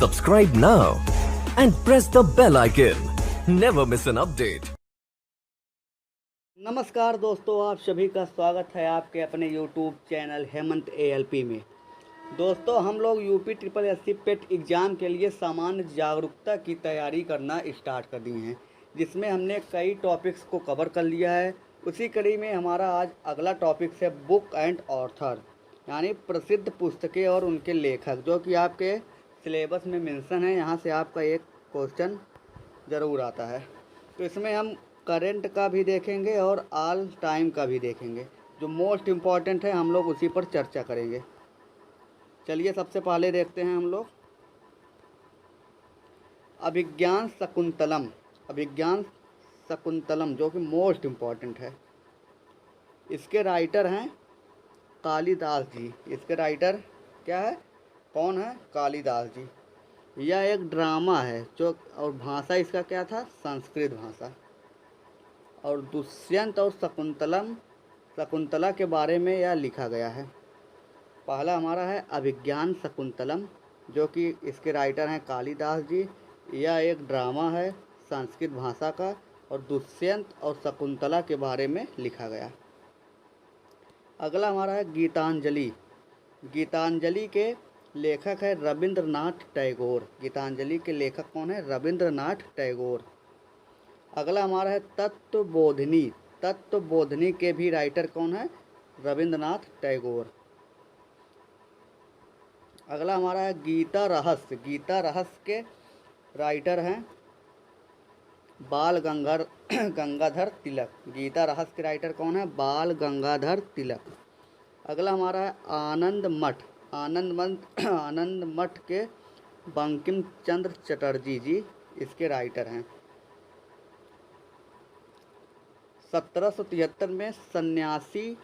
Subscribe now and press the bell icon. Never miss an update. नमस्कार दोस्तों, आप सभी का स्वागत है आपके अपने YouTube चैनल हेमंत ALP में। दोस्तों, हम लोग यूपी ट्रिपल एससी पेट एग्ज़ाम के लिए सामान्य जागरूकता की तैयारी करना स्टार्ट कर दिए हैं, जिसमें हमने कई टॉपिक्स को कवर कर लिया है। उसी कड़ी में हमारा आज अगला टॉपिक है बुक एंड ऑथर, यानी प्रसिद्ध पुस्तकें और उनके लेखक, जो कि आपके सिलेबस में मेंशन है। यहाँ से आपका एक क्वेश्चन ज़रूर आता है। तो इसमें हम करंट का भी देखेंगे और ऑल टाइम का भी देखेंगे। जो मोस्ट इम्पॉर्टेंट है हम लोग उसी पर चर्चा करेंगे। चलिए सबसे पहले देखते हैं हम लोग अभिज्ञान शकुंतलम। अभिज्ञान शकुंतलम जो कि मोस्ट इम्पॉर्टेंट है। इसके राइटर हैं कालिदास जी। इसके राइटर क्या है, कौन है? कालिदास जी। यह एक ड्रामा है जो, और भाषा इसका क्या था? संस्कृत भाषा। और दुष्यंत और शकुंतला के बारे में यह लिखा गया है। पहला हमारा है अभिज्ञान शकुंतलम, जो कि इसके राइटर हैं कालिदास जी। यह एक ड्रामा है संस्कृत भाषा का, और दुष्यंत और शकुंतला के बारे में लिखा गया। अगला हमारा है गीतांजलि। गीतांजलि के लेखक है रविंद्रनाथ टैगोर। गीतांजलि के लेखक कौन है? रविंद्रनाथ टैगोर। अगला हमारा है तत्वबोधिनी। तत्वबोधिनी के भी राइटर कौन है? रविंद्रनाथ टैगोर। अगला हमारा है गीता रहस्य। गीता रहस्य के राइटर हैं बाल गंगाधर तिलक। गीता रहस्य के राइटर कौन है? बाल गंगाधर तिलक। अगला हमारा है आनंद मठ। आनंद मठ के बंकिम चंद्र चटर्जी जी इसके राइटर हैं। 1773 में सन्यासी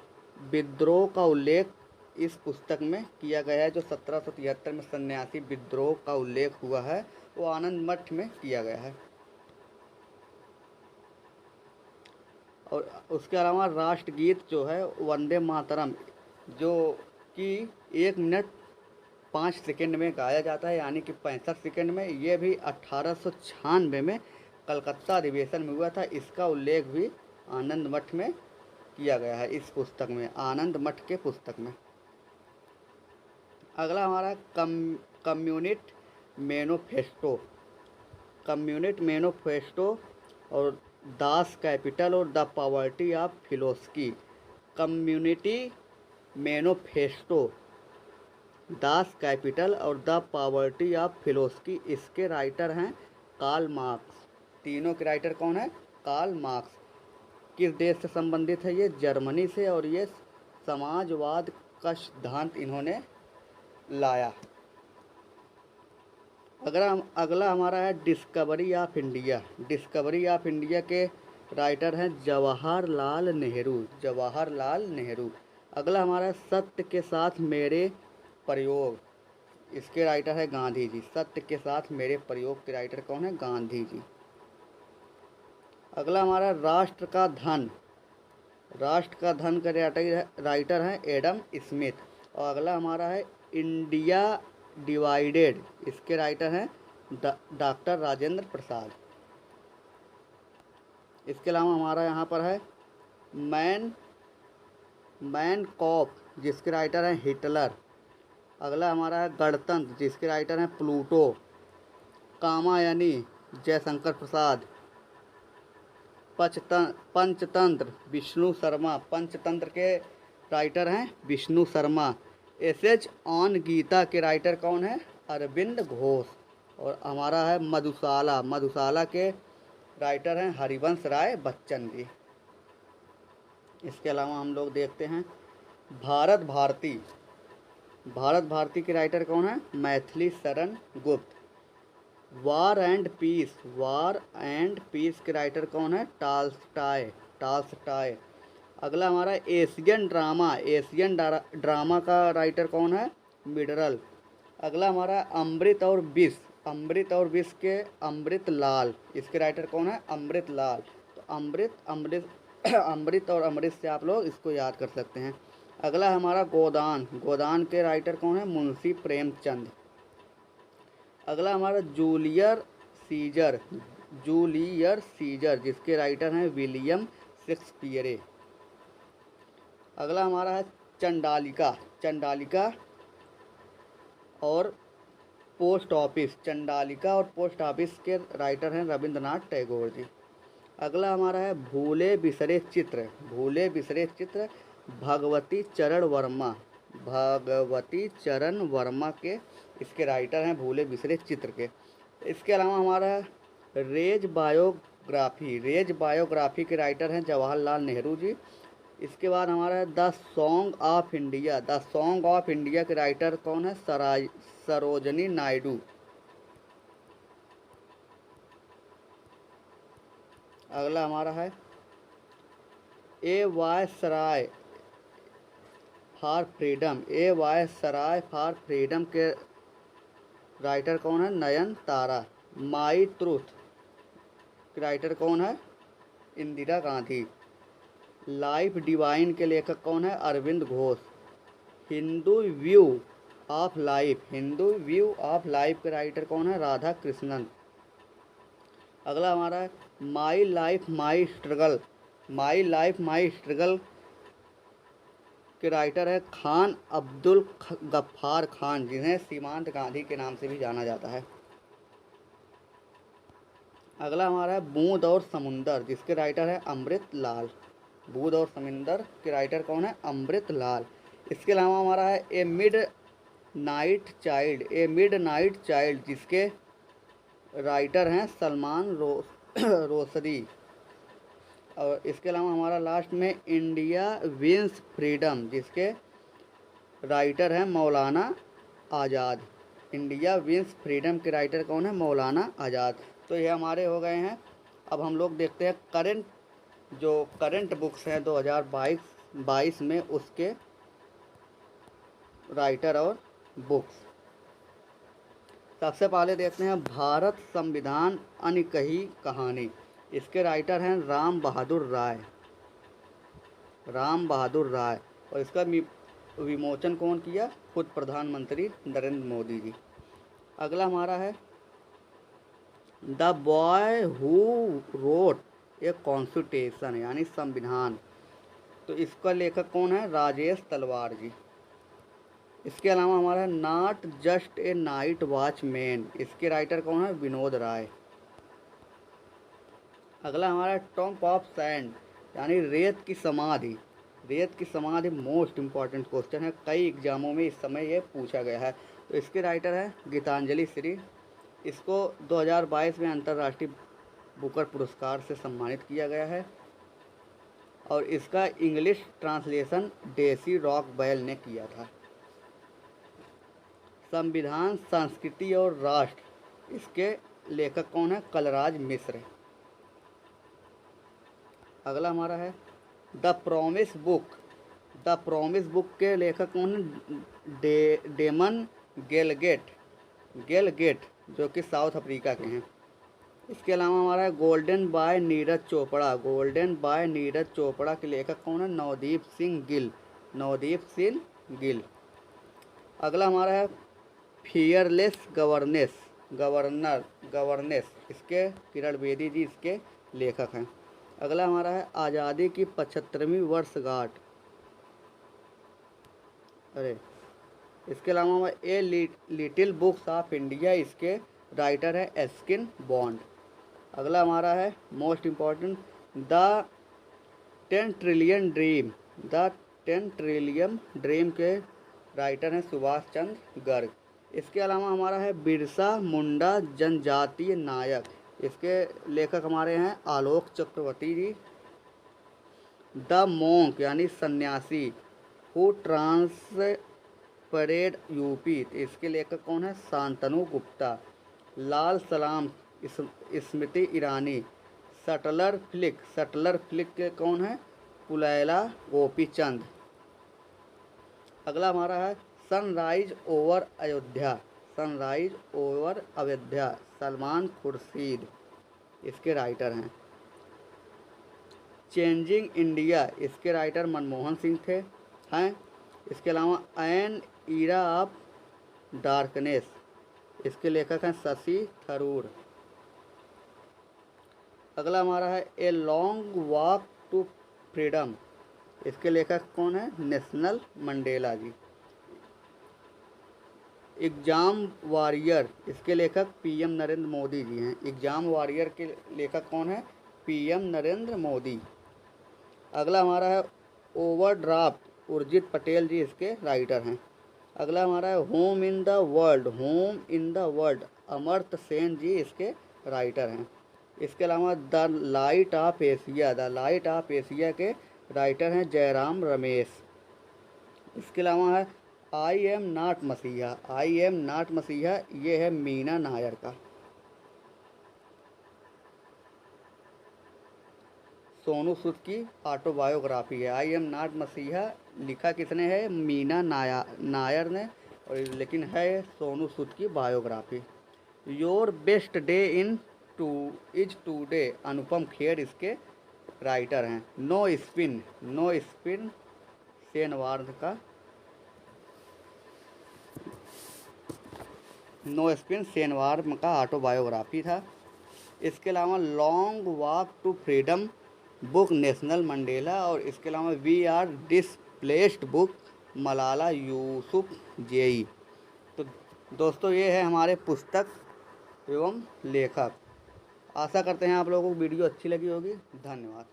विद्रोह का उल्लेख इस पुस्तक में किया गया है। जो 1773 में सन्यासी विद्रोह का उल्लेख हुआ है वो आनंद मठ में किया गया है। और उसके अलावा राष्ट्रगीत जो है वंदे मातरम, जो कि 1 मिनट 5 सेकेंड में गाया जाता है, यानी कि 65 सेकेंड में। ये भी 1896 में कलकत्ता अधिवेशन में हुआ था। इसका उल्लेख भी आनंद मठ में किया गया है, इस पुस्तक में, आनंद मठ के पुस्तक में। अगला हमारा कम्युनिस्ट मैनिफेस्टो। कम्युनिस्ट मैनिफेस्टो और दास कैपिटल और the poverty of philosophy. Community manifesto, Das capital और द पॉवर्टी ऑफ फिलोसफी, इसके राइटर हैं कार्ल मार्क्स। तीनों के राइटर कौन है? Karl Marx. किस देश से संबंधित है ये? जर्मनी से। और ये समाजवाद का सिद्धांत इन्होंने लाया। अगला हमारा है discovery of India. Discovery of India के राइटर हैं जवाहरलाल नेहरू। जवाहरलाल नेहरू। अगला हमारा है सत्य के साथ मेरे प्रयोग। इसके राइटर है गांधी जी। सत्य के साथ मेरे प्रयोग के राइटर कौन है? गांधी जी। अगला हमारा राष्ट्र का धन। राष्ट्र का धन के राइटर हैं एडम स्मिथ। और अगला हमारा है इंडिया डिवाइडेड। इसके राइटर हैं डॉक्टर राजेंद्र प्रसाद। इसके अलावा हमारा यहाँ पर है मैन कॉप, जिसके राइटर हैं हिटलर। अगला हमारा है गणतंत्र, जिसके राइटर हैं प्लूटो। कामायनी जयशंकर प्रसाद। पंचतंत्र विष्णु शर्मा। पंचतंत्र के राइटर हैं विष्णु शर्मा। एसेज ऑन गीता के राइटर कौन है? अरविंद घोष। और हमारा है मधुशाला। मधुशाला के राइटर हैं हरिवंश राय बच्चन जी। इसके अलावा हम लोग देखते हैं भारत भारती। भारत भारती के राइटर कौन है? Maithili Sharan Gupt. War and peace. War and peace के राइटर कौन है? टॉल्स्टॉय। अगला हमारा एशियन ड्रामा। एशियन ड्रामा का राइटर कौन है? मिडरल। अगला हमारा अमृत और विष। अमृत और विष के अमृत लाल। इसके राइटर कौन है? अमृत लाल। तो अमृत और अमृत से आप लोग इसको याद कर सकते हैं। अगला हमारा गोदान। गोदान के राइटर कौन है? मुंशी प्रेमचंद। अगला हमारा जूलियर सीजर जिसके राइटर हैं विलियम शेक्सपियर। अगला हमारा है चंडालिका और चंडालिका और पोस्ट ऑफिस के राइटर हैं रविंद्रनाथ टैगोर जी। अगला हमारा है भूले बिसरे चित्र भगवती चरण वर्मा के इसके राइटर हैं भूले बिसरे चित्र के। इसके अलावा हमारा है रेज बायोग्राफी के राइटर हैं जवाहरलाल नेहरू जी। इसके बाद हमारा है द सॉन्ग ऑफ इंडिया के राइटर कौन है? सरोजनी नायडू। अगला हमारा है ए वाय सराय फॉर फ्रीडम के राइटर कौन है? नयन तारा। माई ट्रूथ के राइटर कौन है? इंदिरा गांधी। लाइफ डिवाइन के लेखक कौन है? Arvind Ghosh. Hindu view of life के राइटर कौन है? राधा कृष्णन। अगला हमारा है माई लाइफ माई स्ट्रगल के राइटर है खान अब्दुल गफ्फार खान, जिन्हें सीमांत गांधी के नाम से भी जाना जाता है। अगला हमारा है बूंद और समुंदर जिसके राइटर है अमृत लाल। बूंद और समुंदर के राइटर कौन है? अमृत लाल। इसके अलावा हमारा है ए मिड नाइट चाइल्ड जिसके राइटर हैं सलमान रोसदी। और इसके अलावा हमारा लास्ट में इंडिया विंस फ्रीडम जिसके राइटर हैं मौलाना आज़ाद। इंडिया विंस फ्रीडम के राइटर कौन है? मौलाना आज़ाद। तो ये हमारे हो गए हैं। अब हम लोग देखते हैं करंट बुक्स हैं 2022 में उसके राइटर और बुक्स। सबसे पहले देखते हैं भारत संविधान अनकही कहानी। इसके राइटर हैं राम बहादुर राय और इसका विमोचन कौन किया? खुद प्रधानमंत्री नरेंद्र मोदी जी। अगला हमारा है the boy who wrote a constitution यानी संविधान। तो इसका लेखक कौन है? राजेश तलवार जी। इसके अलावा हमारा not just a night watchman. इसके राइटर कौन है? विनोद राय। अगला हमारा टॉम्ब ऑफ सैंड यानी रेत की समाधि मोस्ट इम्पॉर्टेंट क्वेश्चन है, कई एग्जामों में इस समय ये पूछा गया है। तो इसके राइटर है गीतांजलि श्री। इसको 2022 में अंतर्राष्ट्रीय बुकर पुरस्कार से सम्मानित किया गया है और इसका इंग्लिश ट्रांसलेशन डेसी रॉकवेल ने किया था। संविधान संस्कृति और राष्ट्र इसके लेखक कौन है? कलराज मिश्र। अगला हमारा है द प्रॉमिस बुक के लेखक कौन है? डेमन गेलगेट जो कि साउथ अफ्रीका के हैं। इसके अलावा हमारा है गोल्डन बाय नीरज चोपड़ा के लेखक कौन है? नवदीप सिंह गिल। अगला हमारा है फियरलेस गवर्नेंस इसके किरण बेदी जी इसके लेखक हैं। अगला हमारा है आज़ादी की 75वीं वर्षगांठ। इसके अलावा हमारा a little books of India इसके राइटर है एस्किन बॉन्ड। अगला हमारा है most important the 10 trillion dream के राइटर हैं सुभाष चंद्र गर्ग। इसके अलावा हमारा है बिरसा मुंडा जनजातीय नायक। इसके लेखक हमारे हैं आलोक चक्रवर्ती जी। द मोंक यानी सन्यासी हु ट्रांसपरेड यूपी। इसके लेखक कौन है? शांतनु गुप्ता। लाल सलाम स्मृति ईरानी। शटलर फ्लिक के कौन है? पुलैला गोपीचंद। अगला हमारा है सनराइज ओवर अयोध्या सलमान खुर्शीद इसके राइटर हैं। चेंजिंग इंडिया इसके राइटर मनमोहन सिंह हैं। इसके अलावा एन ईरा ऑफ डार्कनेस इसके लेखक हैं शशि थरूर। अगला हमारा है a long walk to freedom, इसके लेखक कौन है? National Mandela ji. Exam warrior, इसके लेखक पीएम नरेंद्र मोदी जी हैं। एग्जाम वॉरियर के लेखक कौन है? पीएम नरेंद्र मोदी। अगला हमारा है ओवरड्राफ्ट, उर्जित पटेल जी इसके राइटर हैं। अगला हमारा है home in the world, home in the world, Amartya Sen ji इसके राइटर हैं। इसके अलावा the light of Asia, the light of Asia के राइटर हैं जयराम रमेश। इसके अलावा है आई एम नॉट मसीहा, आई एम नॉट मसीहा, ये है मीना नायर का। सोनू सूद की ऑटोबायोग्राफी है। आई एम नॉट मसीहा लिखा किसने है? मीना नायर ने, और लेकिन है सोनू सूद की biography. Your best day in to is today, Anupam Kher इसके राइटर हैं। No spin, no spin Shane Warne का, नो स्पिन सेनवार्ड का ऑटोबायोग्राफी था। इसके अलावा long walk to freedom book Nelson Mandela, और इसके अलावा we are displaced book Malala Yousafzai. तो दोस्तों ये है हमारे पुस्तक एवं लेखक। आशा करते हैं आप लोगों को वीडियो अच्छी लगी होगी। धन्यवाद।